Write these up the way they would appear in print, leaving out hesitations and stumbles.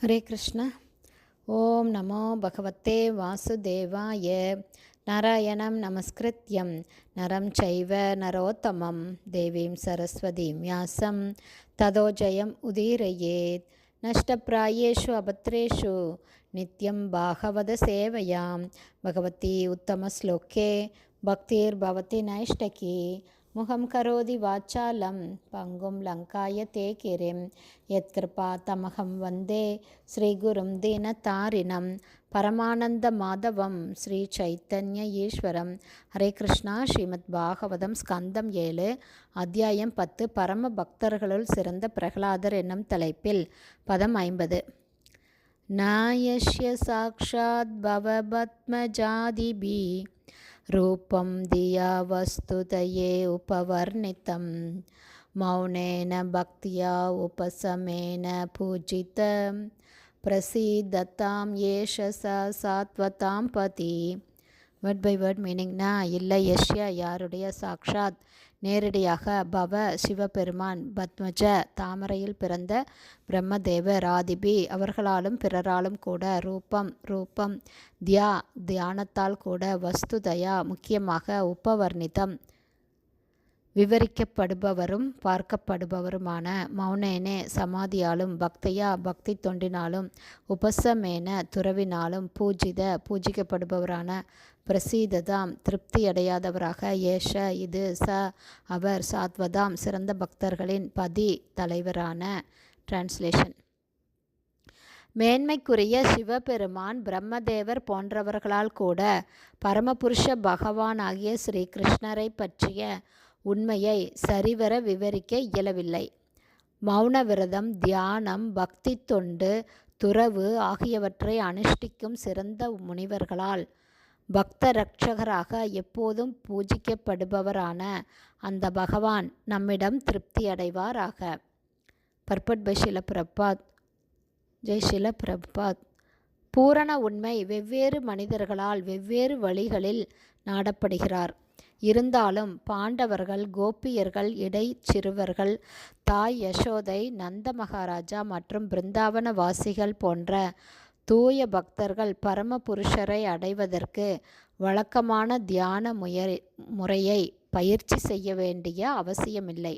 ஹரே கிருஷ்ண. ஓம் நமோ பகவத்தே வாசுதேவாய. நாராயணம் நமஸ்கிருத்யம் நரம் சைவ நரோத்தமம் தேவீம் சரஸ்வதீம் வியாசம் ததோ ஜெயம் உதீரயேத். நஷ்டப்பிராயேஷு அபத்ரேஷு நித்யம் பாகவத சேவையாம் பகவதி உத்தமஸ்லோகே பக்திர்பவதி நைஷ்டகி. முகம் கரோதி வாச்சாலம் பங்கும் லங்காய தே கிரிம் யத்கிருபா தமகம் வந்தே ஸ்ரீகுரும் தீனதாரிணம் பரமானந்த மாதவம் ஸ்ரீ சைத்தன்ய ஈஸ்வரம். ஹரே கிருஷ்ணா. ஸ்ரீமத் பாகவதம் ஸ்கந்தம் 7 அத்தியாயம் 10 பரம பக்தர்களுள் சிறந்த பிரகலாதர் என்னும் தலைப்பில் பதம் 50. நாயஸ்ய சாக்ஷாத் பவபத்மஜாதிபி ரூபம் தியா வஸ்துதயே உபவர்ணிதம் மௌனேன பக்தியா உபசமேன பூஜித பிரசீதத்தாம் ஏஷ சாத்வதாம் பதி. Word by word meaning. இல்லை யஷ்ய யாருடைய, சாக்ஷாத் நேரடியாக, பவ சிவபெருமான், பத்மஜ தாமரையில் பிறந்த பிரம்மதேவர், ஆதிபி அவர்களாலும் பிறராலும் கூட, ரூபம் தியானத்தால் கூட, வஸ்துதயா முக்கியமாக, உபவர்ணிதம் விவரிக்கப்படுபவரும் பார்க்கப்படுபவருமான, மௌனேனே சமாதியாலும், பக்தையா பக்தி தொண்டினாலும், உபசமேன துறவினாலும், பூஜிக்கப்படுபவரான, பிரசீததாம் திருப்தியடையாதவராக, ஏஷ இது, அவர், சாத்வதாம் சிறந்த பக்தர்களின் பதி தலைவரான. டிரான்ஸ்லேஷன். மேன்மைக்குரிய சிவபெருமான் பிரம்மதேவர் போன்றவர்களால் கூட பரமபுருஷ பகவான் ஆகிய ஸ்ரீ கிருஷ்ணரை பற்றிய உண்மையை சரிவர விவரிக்க இயலவில்லை. மௌன விரதம், தியானம், பக்தி தொண்டு, துறவு ஆகியவற்றை அனுஷ்டிக்கும் சிறந்த முனிவர்களால் பக்த ரட்சகராக எப்போதும் பூஜிக்கப்படுபவரான அந்த பகவான் நம்மிடம் திருப்தி அடைவாராக. பர்பட் பை ஷில பிரபாத். ஜெய் ஷில பிரபாத். பூரண உண்மை வெவ்வேறு மனிதர்களால் வெவ்வேறு வழிகளில் நாடப்படுகிறார். இருந்தாலும் பாண்டவர்கள், கோபியர்கள், இடைச்சிறுவர்கள், தாய் யசோதை, நந்த மகாராஜா மற்றும் பிருந்தாவன வாசிகள் போன்ற தூய பக்தர்கள் பரமபுருஷரை அடைவதற்கு வழக்கமான தியான முறையை பயிற்சி செய்ய வேண்டிய அவசியமில்லை.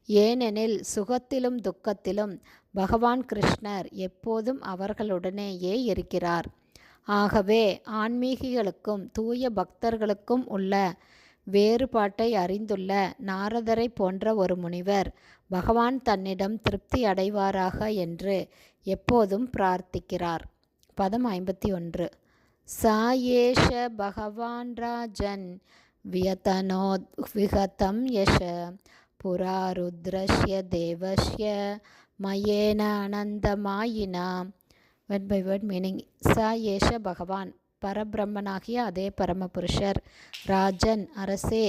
ஏனெனில் சுகத்திலும் துக்கத்திலும் பகவான் கிருஷ்ணர் எப்போதும் அவர்களுடனேயே இருக்கிறார். ஆகவே ஆன்மீகிகளுக்கும் தூய பக்தர்களுக்கும் உள்ள வேறுபாட்டை அறிந்துள்ள நாரதரை போன்ற ஒரு முனிவர் பகவான் தன்னிடம் திருப்தி அடைவாராக என்று எப்போதும் பிரார்த்திக்கிறார். பதம் 51. சாயேஷ பகவான் ராஜன் வியதனோத் விகதம் யஷ புரா ருத்ரஸ்ய தேவஸ்ய மயேன அனந்தமாயினா. Word by word meaning. ச ஏஷ பகவான் பரபிரம்மனாகிய அதே பரமபுருஷர், ராஜன் அரசே,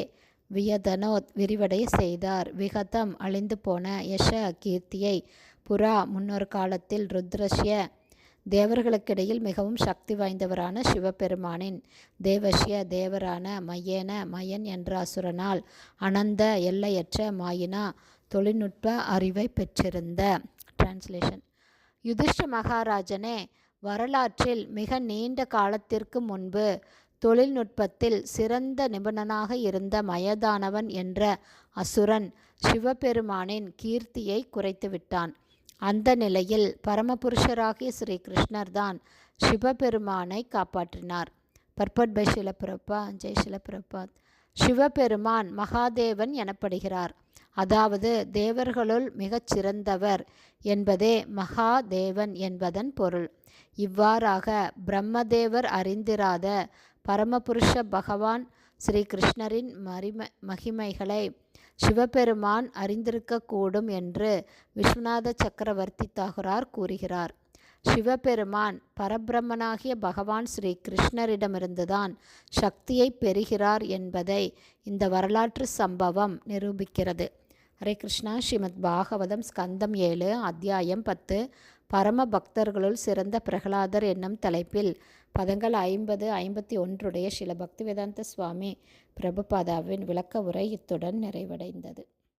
வியதனோத் விரிவடை செய்தார், விகதம் அழிந்து போன, யஷ கீர்த்தியை, புரா முன்னொரு காலத்தில், ருத்ரஸ்ய தேவர்களுக்கிடையில் மிகவும் சக்தி வாய்ந்தவரான சிவபெருமானின், தேவஸ்ய தேவரான, மயேன மயன் என்ற அசுரனால், அனந்த எல்லையற்ற, மாயினா தொழில்நுட்ப அறிவை பெற்றிருந்த. டிரான்ஸ்லேஷன். யுதிஷ்ட மகாராஜனே, வரலாற்றில் மிக நீண்ட காலத்திற்கு முன்பு தொழில்நுட்பத்தில் சிறந்த நிபுணனாக இருந்த மயதானவன் என்ற அசுரன் சிவபெருமானின் கீர்த்தியை குறைத்துவிட்டான். அந்த நிலையில் பரமபுருஷராகிய ஸ்ரீ கிருஷ்ணர் தான் சிவபெருமானை காப்பாற்றினார். பர்பட் பை ஷில பிரபாத். ஜெய் ஷில பிரபாத். சிவபெருமான் மகாதேவன் எனப்படுகிறார். அதாவது தேவர்களுள் மிகச் சிறந்தவர் என்பதே மகாதேவன் என்பதன் பொருள். இவ்வாறாக பிரம்மதேவர் அறிந்திராத பரமபுருஷ பகவான் ஸ்ரீ கிருஷ்ணரின் மகிமைகளை சிவபெருமான் அறிந்திருக்கக்கூடும் என்று விஸ்வநாத சக்கரவர்த்தி தாகுரார் கூறுகிறார். சிவபெருமான் பரபிரம்மனாகிய பகவான் ஸ்ரீ கிருஷ்ணரிடமிருந்துதான் சக்தியை பெறுகிறார் என்பதை இந்த வரலாற்று சம்பவம் நிரூபிக்கிறது. ஹரே கிருஷ்ணா. ஸ்ரீமத் பாகவதம் ஸ்கந்தம் 7 அத்தியாயம் 10 பரம பக்தர்களுள் சிறந்த பிரகலாதர் என்னும் தலைப்பில் பதங்கள் 50-51 ஷில பக்திவேதாந்த சுவாமி பிரபுபாதாவின் விளக்க உரை இத்துடன் நிறைவடைந்தது.